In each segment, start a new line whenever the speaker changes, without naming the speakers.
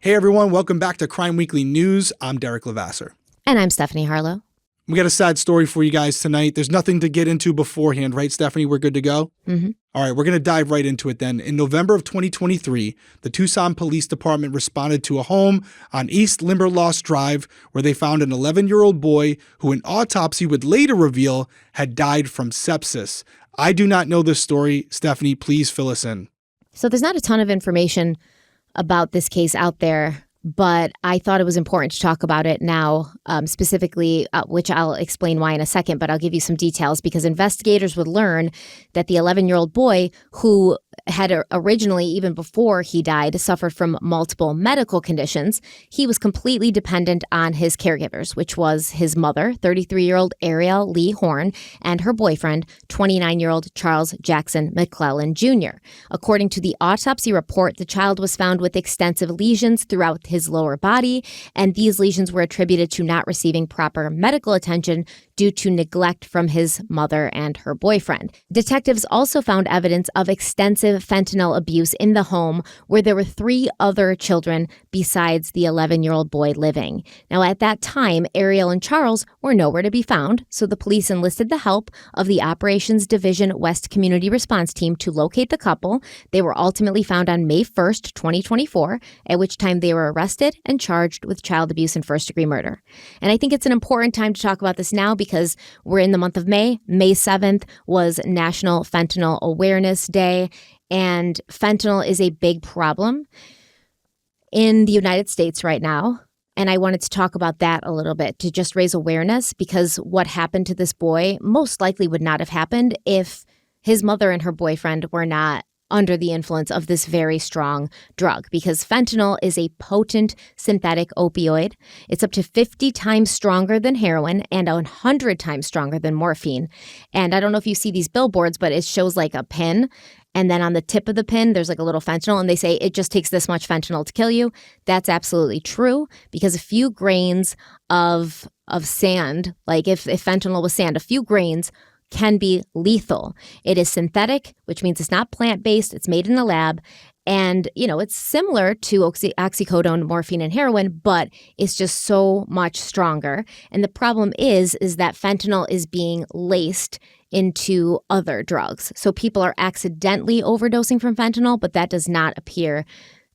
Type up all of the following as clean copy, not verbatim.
Hey everyone, welcome back to Crime Weekly News. I'm Derek Levasseur.
And I'm Stephanie Harlow.
We got a sad story for you guys tonight. There's nothing to get into beforehand, right, Stephanie? We're good to go?
Mm-hmm.
All right, we're going to dive right into it then. In November of 2023, the Tucson Police Department responded to a home on East Limberlost Drive where they found an 11-year-old boy who an autopsy would later reveal had died from sepsis. I do not know this story. Stephanie, please fill us in.
So there's not a ton of information about this case out there, but I thought it was important to talk about it now, specifically, which I'll explain why in a second, but I'll give you some details because investigators would learn that the 11-year-old boy who had originally, even before he died, suffered from multiple medical conditions. He was completely dependent on his caregivers, which was his mother, 33-year-old Ariel Lee Horn, and her boyfriend, 29-year-old Charles Jackson McClellan Jr. According to the autopsy report, the child was found with extensive lesions throughout his lower body, and these lesions were attributed to not receiving proper medical attention due to neglect from his mother and her boyfriend. Detectives also found evidence of extensive fentanyl abuse in the home where there were 3 other children besides the 11-year-old boy living. Now, at that time, Ariel and Charles were nowhere to be found, so the police enlisted the help of the Operations Division West Community Response Team to locate the couple. They were ultimately found on May 1st, 2024, at which time they were arrested and charged with child abuse and first-degree murder. And I think it's an important time to talk about this now because we're in the month of May. May 7th was National Fentanyl Awareness Day, and fentanyl is a big problem in the United States right now. And I wanted to talk about that a little bit to just raise awareness because what happened to this boy most likely would not have happened if his mother and her boyfriend were not under the influence of this very strong drug, because fentanyl is a potent synthetic opioid. It's up to 50 times stronger than heroin and 100 times stronger than morphine. And I don't know if you see these billboards, but it shows like a pin. And then on the tip of the pin, there's like a little fentanyl, and they say it just takes this much fentanyl to kill you. That's absolutely true, because a few grains of sand, like if fentanyl was sand, a few grains can be lethal. It is synthetic, which means it's not plant-based. It's made in a lab. And, it's similar to oxycodone, morphine, and heroin, but it's just so much stronger. And the problem is that fentanyl is being laced into other drugs. So people are accidentally overdosing from fentanyl, but that does not appear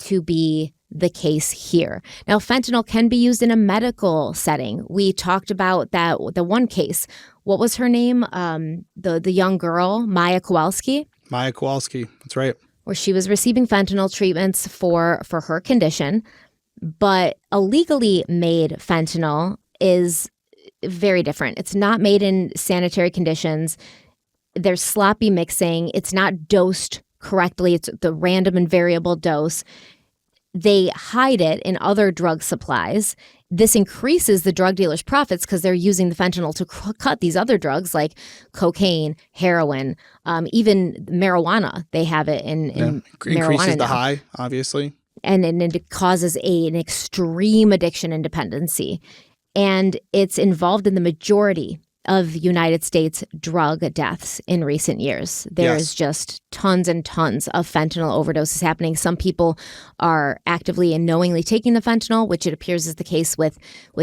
to be the case here. Now, fentanyl can be used in a medical setting. We talked about that, the one case. What was her name? The young girl, Maya Kowalski?
Maya Kowalski, that's right.
Where she was receiving fentanyl treatments for her condition. But illegally made fentanyl is very different. It's not made in sanitary conditions. There's sloppy mixing. It's not dosed correctly. It's the random and variable dose. They hide it in other drug supplies. This increases the drug dealers' profits because they're using the fentanyl to cut these other drugs like cocaine, heroin, even marijuana. They have it in marijuana
increases the
now.
high, obviously.
And it causes an extreme addiction and dependency. And it's involved in the majority of United States drug deaths in recent years. There's just tons and tons of fentanyl overdoses happening. Some people are actively and knowingly taking the fentanyl, which it appears is the case with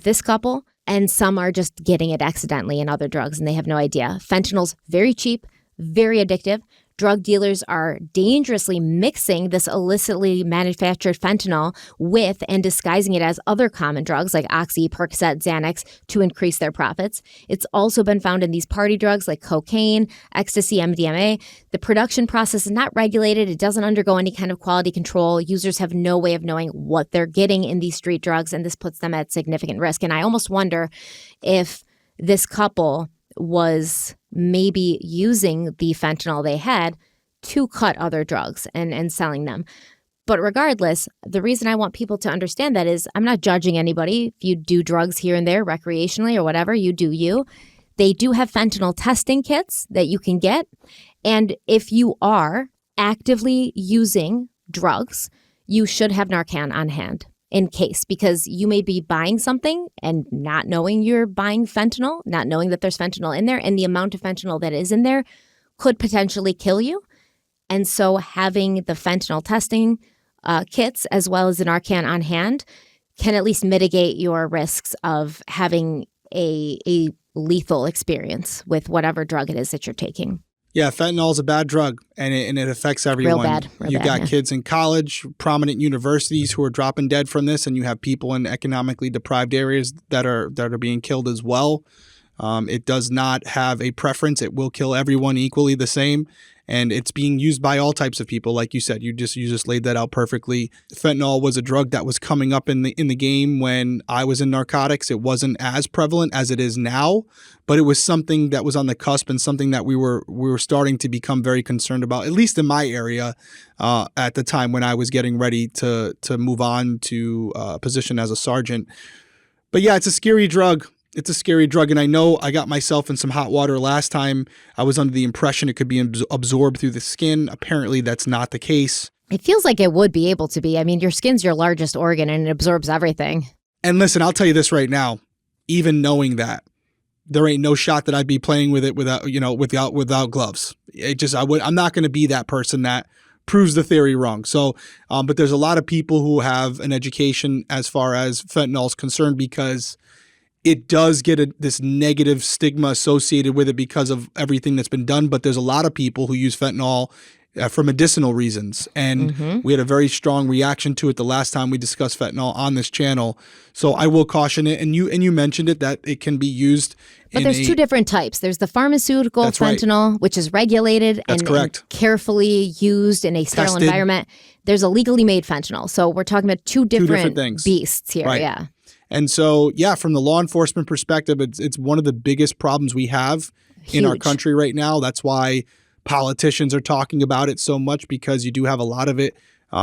this couple. And some are just getting it accidentally in other drugs and they have no idea. Fentanyl's very cheap, very addictive. Drug dealers are dangerously mixing this illicitly manufactured fentanyl with and disguising it as other common drugs like Oxy, Percocet, Xanax to increase their profits. It's also been found in these party drugs like cocaine, ecstasy, MDMA. The production process is not regulated. It doesn't undergo any kind of quality control. Users have no way of knowing what they're getting in these street drugs, and this puts them at significant risk. And I almost wonder if this couple was maybe using the fentanyl they had to cut other drugs and selling them. But regardless, the reason I want people to understand that is I'm not judging anybody. If you do drugs here and there recreationally or whatever, you do you. They do have fentanyl testing kits that you can get. And if you are actively using drugs, you should have Narcan on hand in case, because you may be buying something and not knowing you're buying fentanyl, not knowing that there's fentanyl in there, and the amount of fentanyl that is in there could potentially kill you. And so having the fentanyl testing kits as well as a Narcan on hand can at least mitigate your risks of having a lethal experience with whatever drug it is that you're taking.
Yeah, fentanyl is a bad drug, and it affects everyone.
Real bad.
You got kids in college, prominent universities who are dropping dead from this, and you have people in economically deprived areas that are being killed as well. It does not have a preference. It will kill everyone equally the same. And it's being used by all types of people. Like you said, you just laid that out perfectly. Fentanyl was a drug that was coming up in the game when I was in narcotics. It wasn't as prevalent as it is now, but it was something that was on the cusp and something that we were starting to become very concerned about, at least in my area, at the time when I was getting ready to move on to a position as a sergeant. But yeah, it's a scary drug. It's a scary drug, and I know I got myself in some hot water last time. I was under the impression it could be absorbed through the skin. Apparently, that's not the case.
It feels like it would be able to be. I mean, your skin's your largest organ, and it absorbs everything.
And listen, I'll tell you this right now. Even knowing that, there ain't no shot that I'd be playing with it without gloves. I'm not going to be that person that proves the theory wrong. So, but there's a lot of people who have an education as far as fentanyl is concerned because it does get this negative stigma associated with it because of everything that's been done. But there's a lot of people who use fentanyl for medicinal reasons. And we had a very strong reaction to it the last time we discussed fentanyl on this channel. So I will caution it. And you mentioned it, that it can be used.
But there's two different types. There's the pharmaceutical fentanyl, right, which is regulated and carefully used in a sterile environment. There's a legally made fentanyl. So we're talking about two different things. Beasts here. Right. Yeah.
And so, yeah, from the law enforcement perspective, it's one of the biggest problems we have in our country right now. That's why politicians are talking about it so much, because you do have a lot of it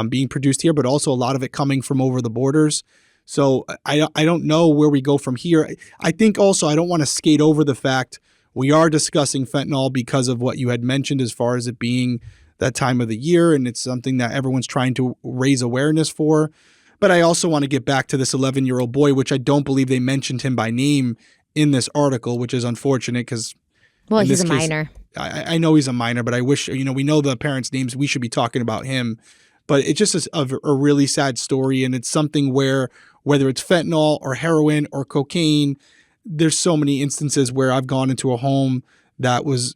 being produced here, but also a lot of it coming from over the borders. So I don't know where we go from here. I think also I don't want to skate over the fact we are discussing fentanyl because of what you had mentioned as far as it being that time of the year, and it's something that everyone's trying to raise awareness for. But I also want to get back to this 11-year-old boy, which I don't believe they mentioned him by name in this article, which is unfortunate because...
Well, he's a minor.
I know he's a minor, but I wish, we know the parents' names. We should be talking about him. But it's just a really sad story, and it's something where whether it's fentanyl or heroin or cocaine, there's so many instances where I've gone into a home that was,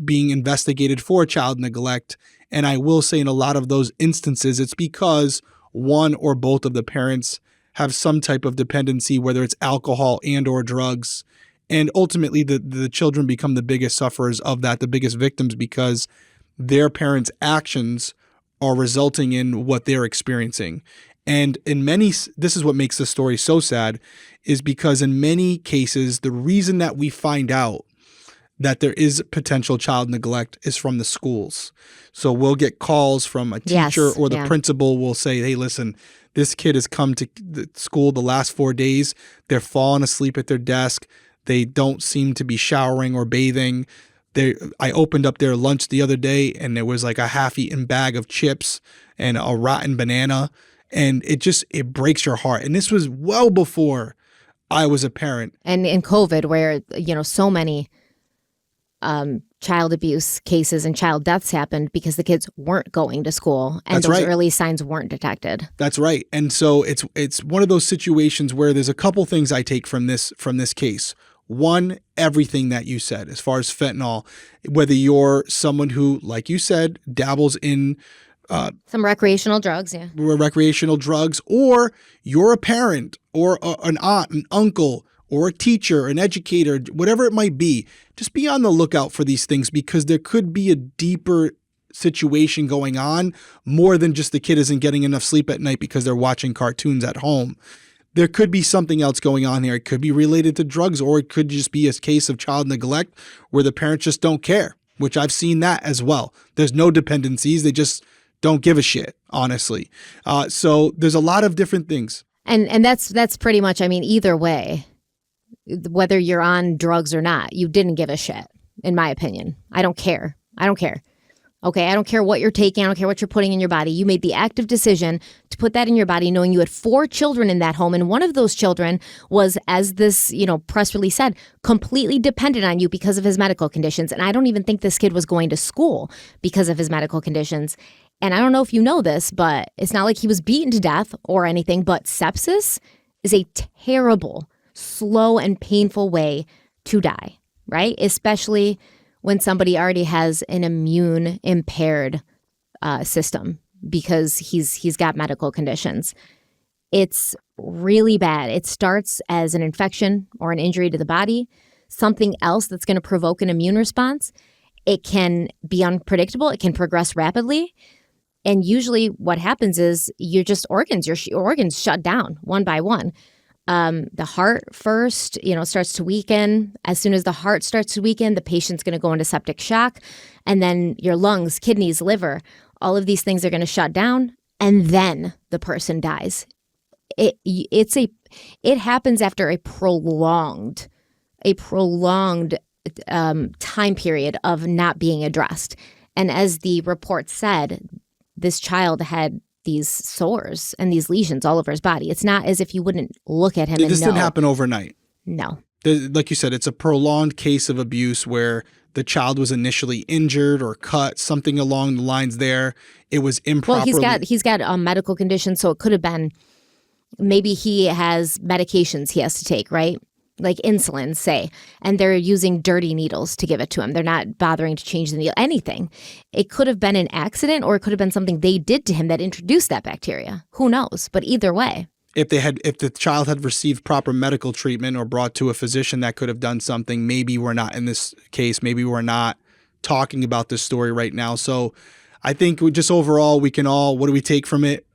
being investigated for child neglect. And I will say in a lot of those instances, it's because one or both of the parents have some type of dependency, whether it's alcohol and or drugs. And ultimately, the children become the biggest sufferers of that, the biggest victims, because their parents' actions are resulting in what they're experiencing. And this is what makes the story so sad, is because in many cases, the reason that we find out that there is potential child neglect is from the schools. So we'll get calls from a teacher or the principal will say, hey, listen, this kid has come to the school the last 4 days. They're falling asleep at their desk. They don't seem to be showering or bathing. I opened up their lunch the other day and there was like a half-eaten bag of chips and a rotten banana. And it breaks your heart. And this was well before I was a parent.
And in COVID, where, so many child abuse cases and child deaths happened because the kids weren't going to school and those early signs weren't detected.
That's right. And so it's one of those situations where there's a couple things I take from this case. One, everything that you said as far as fentanyl, whether you're someone who, like you said, dabbles in
some recreational drugs,
recreational drugs, or you're a parent or an aunt, an uncle, or a teacher, an educator, whatever it might be, just be on the lookout for these things, because there could be a deeper situation going on, more than just the kid isn't getting enough sleep at night because they're watching cartoons at home. There could be something else going on here. It could be related to drugs, or it could just be a case of child neglect where the parents just don't care, which I've seen that as well. There's no dependencies. They just don't give a shit, honestly. So there's a lot of different things.
And that's pretty much, either way, whether you're on drugs or not, you didn't give a shit, in my opinion. I don't care. Okay, I don't care what you're taking. I don't care what you're putting in your body. You made the active decision to put that in your body, knowing you had 4 children in that home. And one of those children was, as this, press release said, completely dependent on you because of his medical conditions. And I don't even think this kid was going to school because of his medical conditions. And I don't know if you know this, but it's not like he was beaten to death or anything, but sepsis is a terrible, slow and painful way to die, right? Especially when somebody already has an immune impaired system because he's got medical conditions. It's really bad. It starts as an infection or an injury to the body, something else that's going to provoke an immune response. It can be unpredictable. It can progress rapidly. And usually what happens is your organs shut down one by one. The heart first, starts to weaken. As soon as the heart starts to weaken, the patient's going to go into septic shock. And then your lungs, kidneys, liver, all of these things are going to shut down. And then the person dies. It happens after a prolonged time period of not being addressed. And as the report said, this child had these sores and these lesions all over his body. It's not as if you wouldn't look at him and know.
This didn't happen overnight.
No.
Like you said, it's a prolonged case of abuse where the child was initially injured or cut, something along the lines there. It was improperly.
Well, he's got a medical condition, so it could have been maybe he has medications he has to take, right? Like insulin, say, and they're using dirty needles to give it to him. They're not bothering to change the needle, anything. It could have been an accident or it could have been something they did to him that introduced that bacteria. Who knows? But either way.
If the child had received proper medical treatment or brought to a physician that could have done something, maybe we're not in this case. Maybe we're not talking about this story right now. So I think just overall, we can all, what do we take from it?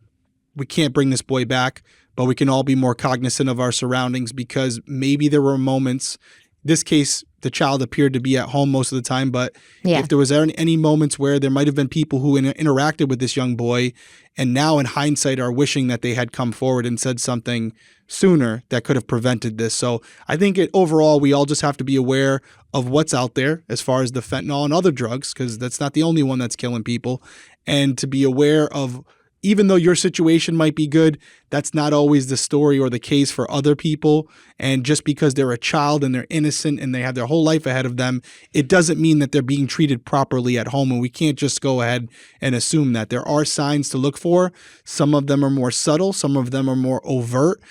We can't bring this boy back, but we can all be more cognizant of our surroundings because maybe there were moments, this case, the child appeared to be at home most of the time, but if there was any moments where there might have been people who interacted with this young boy and now in hindsight are wishing that they had come forward and said something sooner that could have prevented this. So I think overall, we all just have to be aware of what's out there as far as the fentanyl and other drugs, because that's not the only one that's killing people, and to be aware of, even though your situation might be good, that's not always the story or the case for other people. And just because they're a child and they're innocent and they have their whole life ahead of them, it doesn't mean that they're being treated properly at home. And we can't just go ahead and assume that. There are signs to look for. Some of them are more subtle. Some of them are more overt.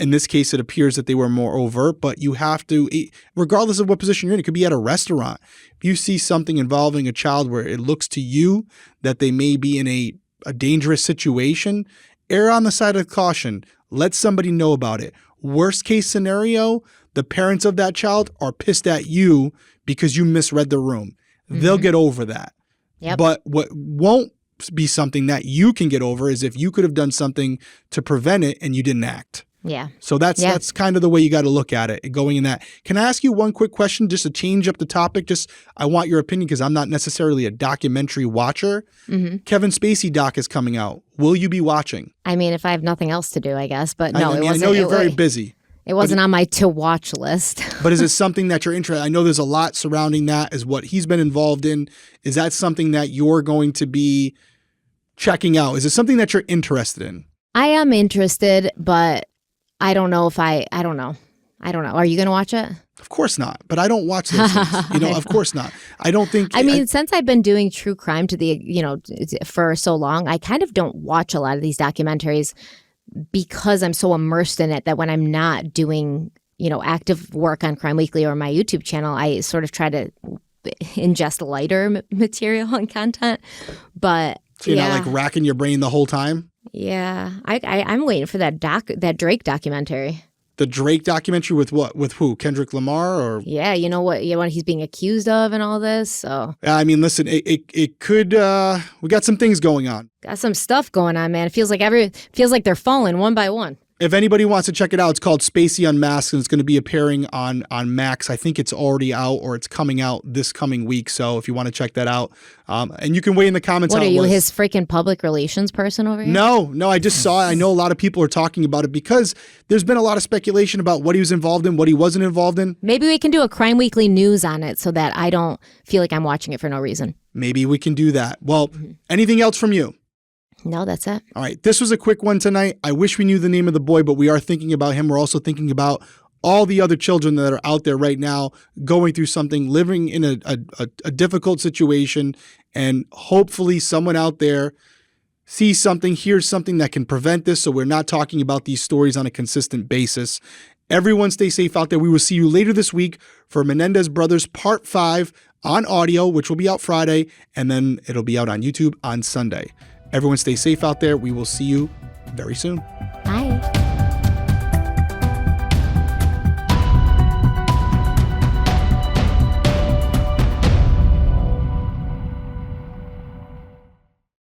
In this case, it appears that they were more overt, but you have to, regardless of what position you're in, it could be at a restaurant. If you see something involving a child where it looks to you that they may be in a dangerous situation, err on the side of caution. Let somebody know about it. Worst case scenario, the parents of that child are pissed at you because you misread the room. Mm-hmm. They'll get over that. Yep. But what won't be something that you can get over is if you could have done something to prevent it and you didn't act.
Yeah.
So that's kind of the way you got to look at it, going in that. Can I ask you one quick question just to change up the topic? Just I want your opinion because I'm not necessarily a documentary watcher. Mm-hmm. Kevin Spacey doc is coming out. Will you be watching?
I mean, if I have nothing else to do, I guess. But no,
I know you're very busy.
It wasn't on my to-watch list.
But is it something that you're interested in? I know there's a lot surrounding that, is what he's been involved in. Is that something that you're going to be checking out? Is it something that you're interested in? I
am interested, but I don't know if I don't know. Are you going to watch it?
Of course not. But I don't watch those things. Of course not. I don't think.
I mean, since I've been doing true crime for so long, I kind of don't watch a lot of these documentaries because I'm so immersed in it that when I'm not doing, active work on Crime Weekly or my YouTube channel, I sort of try to ingest lighter material and content. But
so you're not like racking your brain the whole time?
Yeah, I'm waiting for that Drake documentary.
The Drake documentary with what? With who? Kendrick Lamar or?
Yeah, you know what he's being accused of and all this. So
I mean, listen, it could. We got some things going on.
Got some stuff going on, man. It feels like they're falling one by one.
If anybody wants to check it out, it's called Spacey Unmasked, and it's going to be appearing on Max. I think it's already out or it's coming out this coming week. So if you want to check that out, and you can weigh in the comments.
What are you, his freaking public relations person over here?
No, I just saw it. I know a lot of people are talking about it because there's been a lot of speculation about what he was involved in, what he wasn't involved in.
Maybe we can do a Crime Weekly news on it so that I don't feel like I'm watching it for no reason.
Maybe we can do that. Well, anything else from you?
No, that's it.
All right. This was a quick one tonight. I wish we knew the name of the boy, but we are thinking about him. We're also thinking about all the other children that are out there right now going through something, living in a difficult situation. And hopefully someone out there see something, hear something that can prevent this, so we're not talking about these stories on a consistent basis. Everyone stay safe out there. We will see you later this week for Menendez Brothers Part 5 on audio, which will be out Friday, and then it'll be out on YouTube on Sunday. Everyone stay safe out there. We will see you very soon.